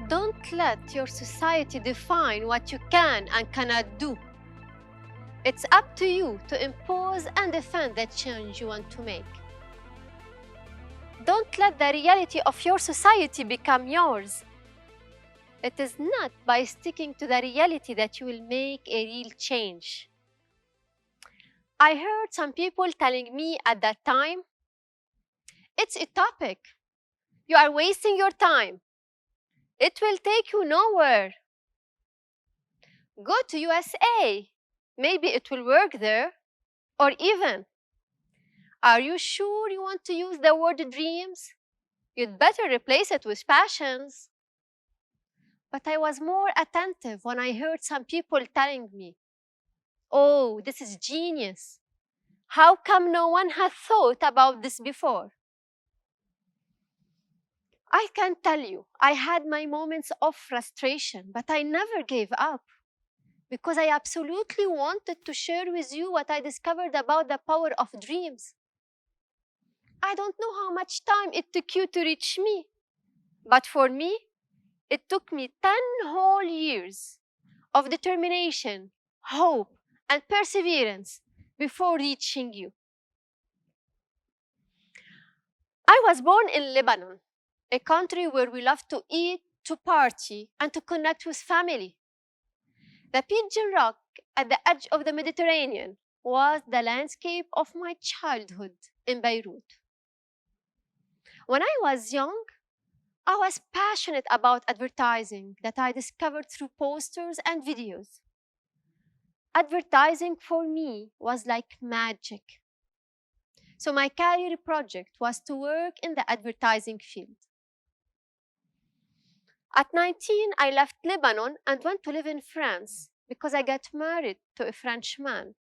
Don't let your society define what you can and cannot do. It's up to you to impose and defend the change you want to make. Don't let the reality of your society become yours. It is not by sticking to the reality that you will make a real change. I heard some people telling me at that time, it's utopic. You are wasting your time. It will take you nowhere. Go to USA. Maybe it will work there. Or even, are you sure you want to use the word dreams? You'd better replace it with passions. But I was more attentive when I heard some people telling me, oh, this is genius. How come no one has thought about this before? I can tell you, I had my moments of frustration, but I never gave up because I absolutely wanted to share with you what I discovered about the power of dreams. I don't know how much time it took you to reach me, but for me, it took me 10 whole years of determination, hope, and perseverance before reaching you. I was born in Lebanon, a country where we love to eat, to party, and to connect with family. The Pigeon Rock at the edge of the Mediterranean was the landscape of my childhood in Beirut. When I was young, I was passionate about advertising that I discovered through posters and videos. Advertising for me was like magic. So my career project was to work in the advertising field. At 19, I left Lebanon and went to live in France because I got married to a French man.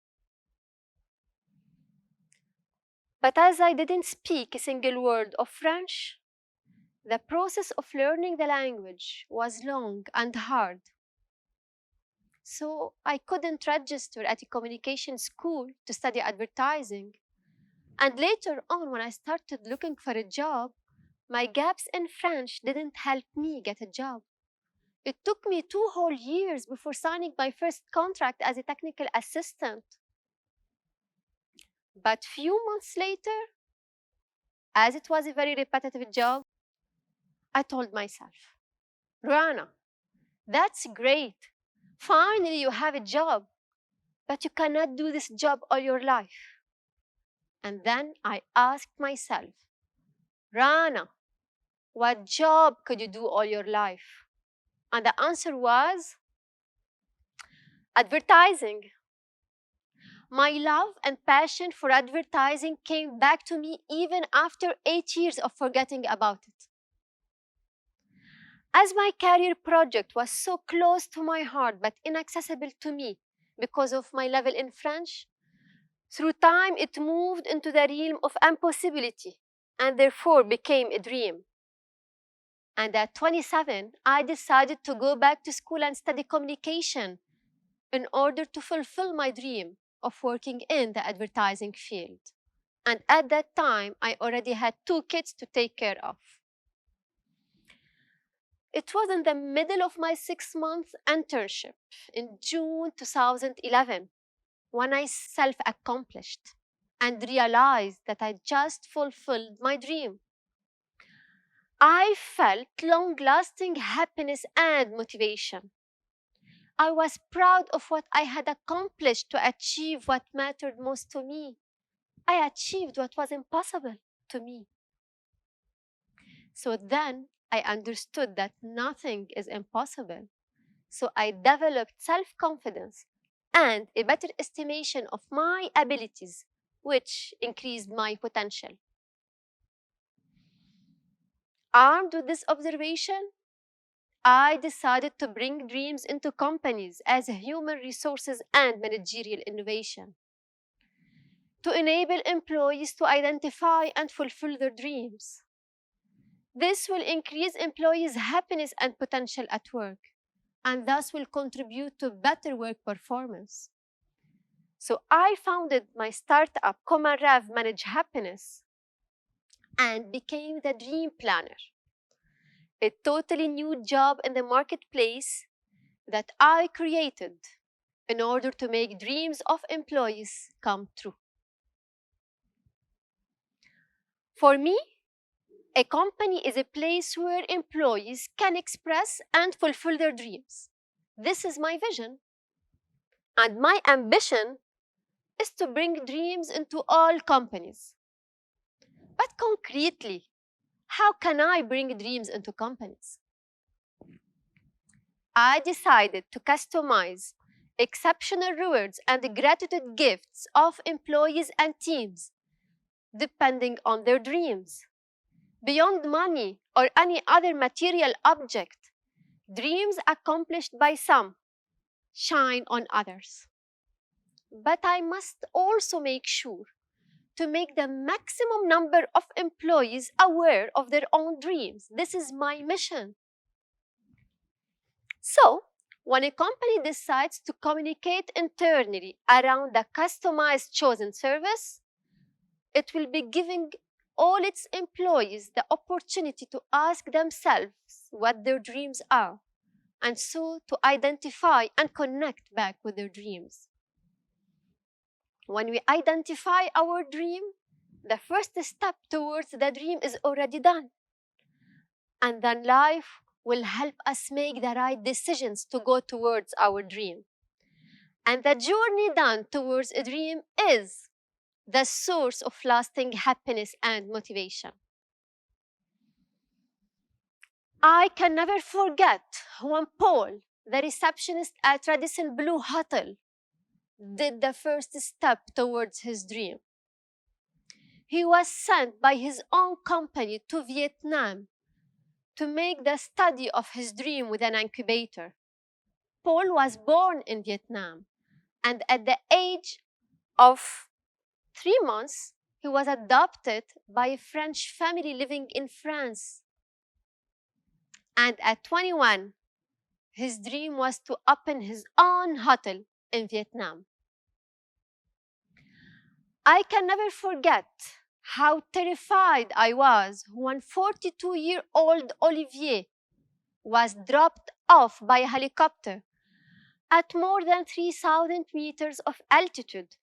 But as I didn't speak a single word of French, the process of learning the language was long and hard. So I couldn't register at a communication school to study advertising. And later on, when I started looking for a job, my gaps in French didn't help me get a job. It took me 2 whole years before signing my first contract as a technical assistant. But few months later, as it was a very repetitive job, I told myself, Rana, that's great. Finally, you have a job, but you cannot do this job all your life. And then I asked myself, Rana, what job could you do all your life? And the answer was advertising. My love and passion for advertising came back to me even after 8 years of forgetting about it. As my career project was so close to my heart but inaccessible to me because of my level in French, through time it moved into the realm of impossibility and therefore became a dream. And at 27, I decided to go back to school and study communication in order to fulfill my dream of working in the advertising field. And at that time, I already had 2 kids to take care of. It was in the middle of my 6-month internship in June 2011 when I self-accomplished and realized that I just fulfilled my dream. I felt long-lasting happiness and motivation. I was proud of what I had accomplished to achieve what mattered most to me. I achieved what was impossible to me. So then I understood that nothing is impossible. So I developed self-confidence and a better estimation of my abilities, which increased my potential. Armed with this observation, I decided to bring dreams into companies as human resources and managerial innovation to enable employees to identify and fulfill their dreams. This will increase employees' happiness and potential at work, and thus will contribute to better work performance. So I founded my startup, Common Rev Manage Happiness, and became the dream planner. a totally new job in the marketplace that I created in order to make dreams of employees come true. For me, a company is a place where employees can express and fulfill their dreams. This is my vision, and my ambition is to bring dreams into all companies. But concretely, how can I bring dreams into companies? I decided to customize exceptional rewards and gratitude gifts of employees and teams depending on their dreams. Beyond money or any other material object, dreams accomplished by some shine on others. But I must also make sure to make the maximum number of employees aware of their own dreams. This is my mission. So, when a company decides to communicate internally around the customized chosen service, it will be giving all its employees the opportunity to ask themselves what their dreams are, and so to identify and connect back with their dreams. When we identify our dream, the first step towards the dream is already done. And then life will help us make the right decisions to go towards our dream. And the journey done towards a dream is the source of lasting happiness and motivation. I can never forget when Paul, the receptionist at Radisson Blue Hotel, did the first step towards his dream. He was sent by his own company to Vietnam to make the study of his dream with an incubator. Paul was born in Vietnam, and at the age of 3 months, he was adopted by a French family living in France. And at 21, his dream was to open his own hotel in Vietnam. I can never forget how terrified I was when 42-year-old Olivier was dropped off by a helicopter at more than 3,000 meters of altitude.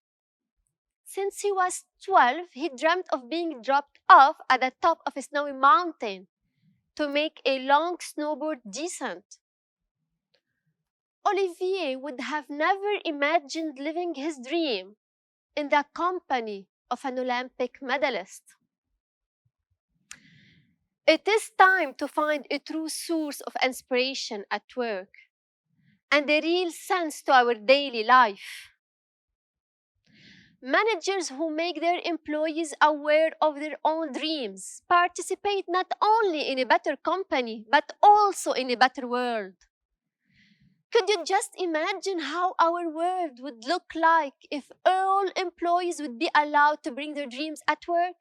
Since he was 12, he dreamt of being dropped off at the top of a snowy mountain to make a long snowboard descent. Olivier would have never imagined living his dream in the company of an Olympic medalist. It is time to find a true source of inspiration at work and a real sense to our daily life. Managers who make their employees aware of their own dreams participate not only in a better company, but also in a better world. Could you just imagine how our world would look like if all employees would be allowed to bring their dreams at work?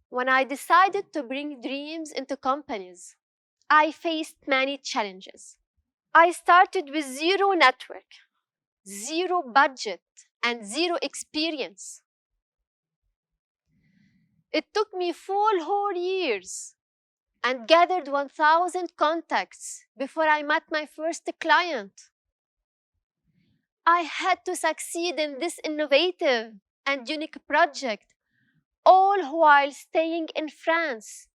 When I decided to bring dreams into companies, I faced many challenges. I started with zero network, zero budget, and zero experience. It took me 4 whole years and gathered 1,000 contacts before I met my first client. I had to succeed in this innovative and unique project, all while staying in France,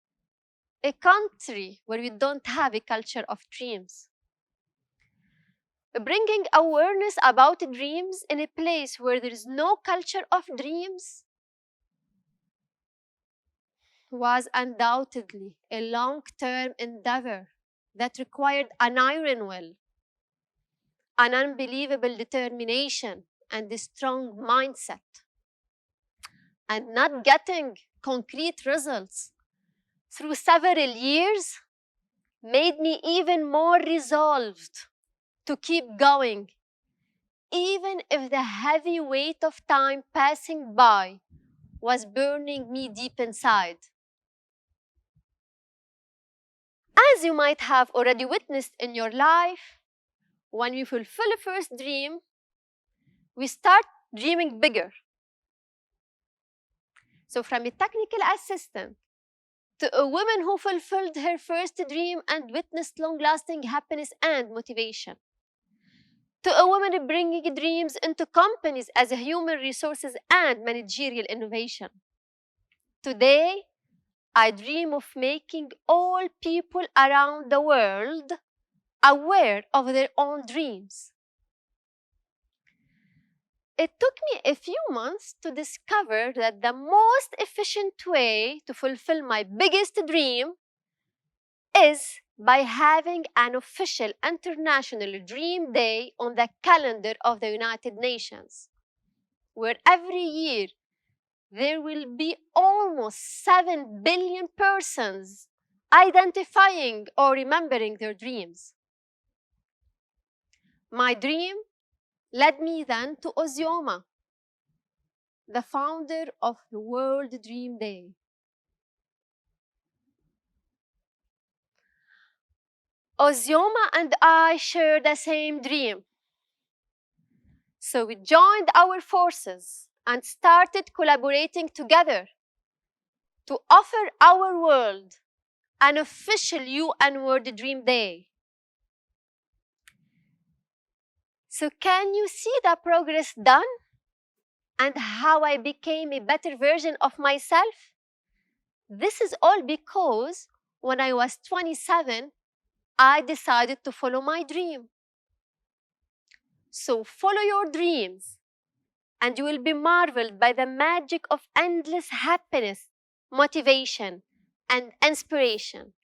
a country where we don't have a culture of dreams. Bringing awareness about dreams in a place where there is no culture of dreams was undoubtedly a long-term endeavor that required an iron will, an unbelievable determination, and a strong mindset. And not getting concrete results through several years made me even more resolved to keep going, even if the heavy weight of time passing by was burning me deep inside. As you might have already witnessed in your life, when we fulfill a first dream, we start dreaming bigger. So from a technical assistant To a woman who fulfilled her first dream and witnessed long-lasting happiness and motivation. To a woman bringing dreams into companies as a human resources and managerial innovation. Today, I dream of making all people around the world aware of their own dreams. It took me a few months to discover that the most efficient way to fulfill my biggest dream is by having an official International Dream Day on the calendar of the United Nations, where every year there will be almost 7 billion persons identifying or remembering their dreams. My dream led me then to Ozioma, the founder of the World Dream Day. Ozioma and I share the same dream. So we joined our forces and started collaborating together to offer our world an official UN World Dream Day. So can you see the progress done and how I became a better version of myself? This is all because when I was 27, I decided to follow my dream. So follow your dreams and you will be marveled by the magic of endless happiness, motivation, and inspiration.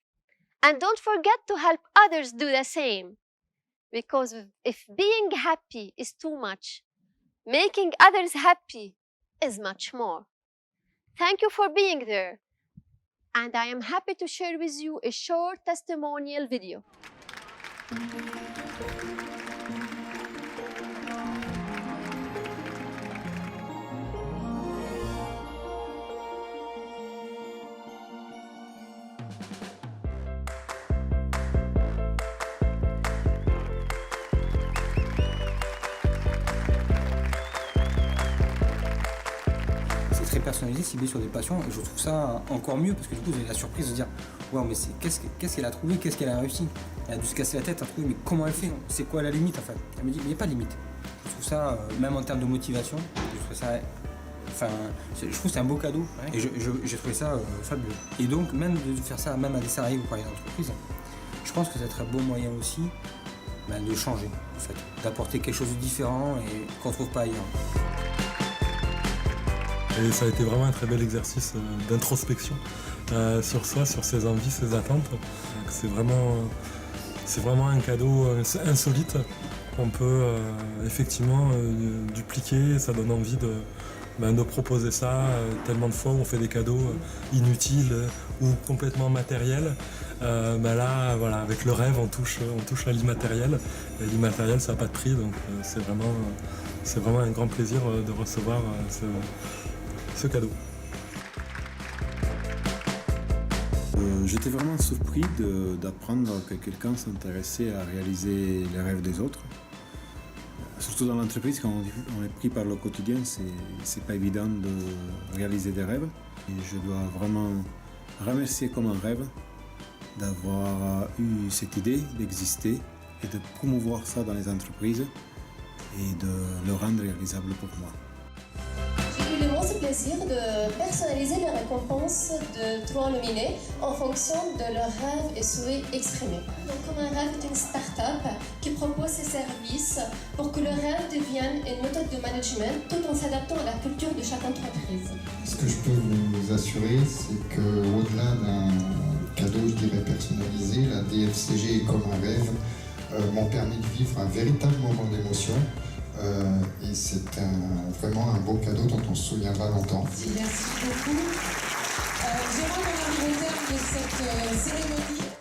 And don't forget to help others do the same. Because if being happy is too much, making others happy is much more. Thank you for being there. And I am happy to share with you a short testimonial video. Très personnalisé, ciblé sur des passions, et je trouve ça encore mieux parce que du coup vous avez la surprise de dire ouais, mais qu'est-ce qu'elle a trouvé, qu'est-ce qu'elle a réussi. Elle a dû se casser la tête à trouver mais comment elle fait, c'est quoi la limite en fait. Elle me dit mais il n'y a pas de limite. Je trouve ça, même en termes de motivation, je trouve ça, enfin, je trouve que c'est un beau cadeau et j'ai trouvé ça fabuleux. Et donc même de faire ça même à des salariés ou par les entreprises, je pense que c'est un très bon moyen aussi de changer en fait, d'apporter quelque chose de différent et qu'on ne trouve pas ailleurs. Et ça a été vraiment un très bel exercice d'introspection sur soi, sur ses envies, ses attentes. C'est vraiment un cadeau insolite qu'on peut effectivement dupliquer. Ça donne envie de proposer ça tellement de fois où on fait des cadeaux inutiles ou complètement matériels. Là, voilà, avec le rêve, on touche à l'immatériel. Et l'immatériel, ça n'a pas de prix, donc c'est vraiment un grand plaisir de recevoir ce cadeau. J'étais vraiment surpris d'apprendre que quelqu'un s'intéressait à réaliser les rêves des autres. Surtout dans l'entreprise, quand on est pris par le quotidien, c'est pas évident de réaliser des rêves. Et je dois vraiment remercier comme un rêve d'avoir eu cette idée d'exister et de promouvoir ça dans les entreprises et de le rendre réalisable pour moi. J'ai eu l'immense plaisir de personnaliser les récompenses de 3 nominés en fonction de leurs rêves et souhaits exprimés. Donc, comme un rêve est une start-up qui propose ses services pour que le rêve devienne une méthode de management tout en s'adaptant à la culture de chaque entreprise. Ce que je peux vous assurer, c'est qu'au-delà d'un cadeau, je dirais personnalisé, la DFCG comme un rêve m'ont permis de vivre un véritable moment d'émotion. Et c'est vraiment un beau cadeau dont on se souviendra longtemps. Merci beaucoup. Jérôme, on arrive au terme de cette cérémonie.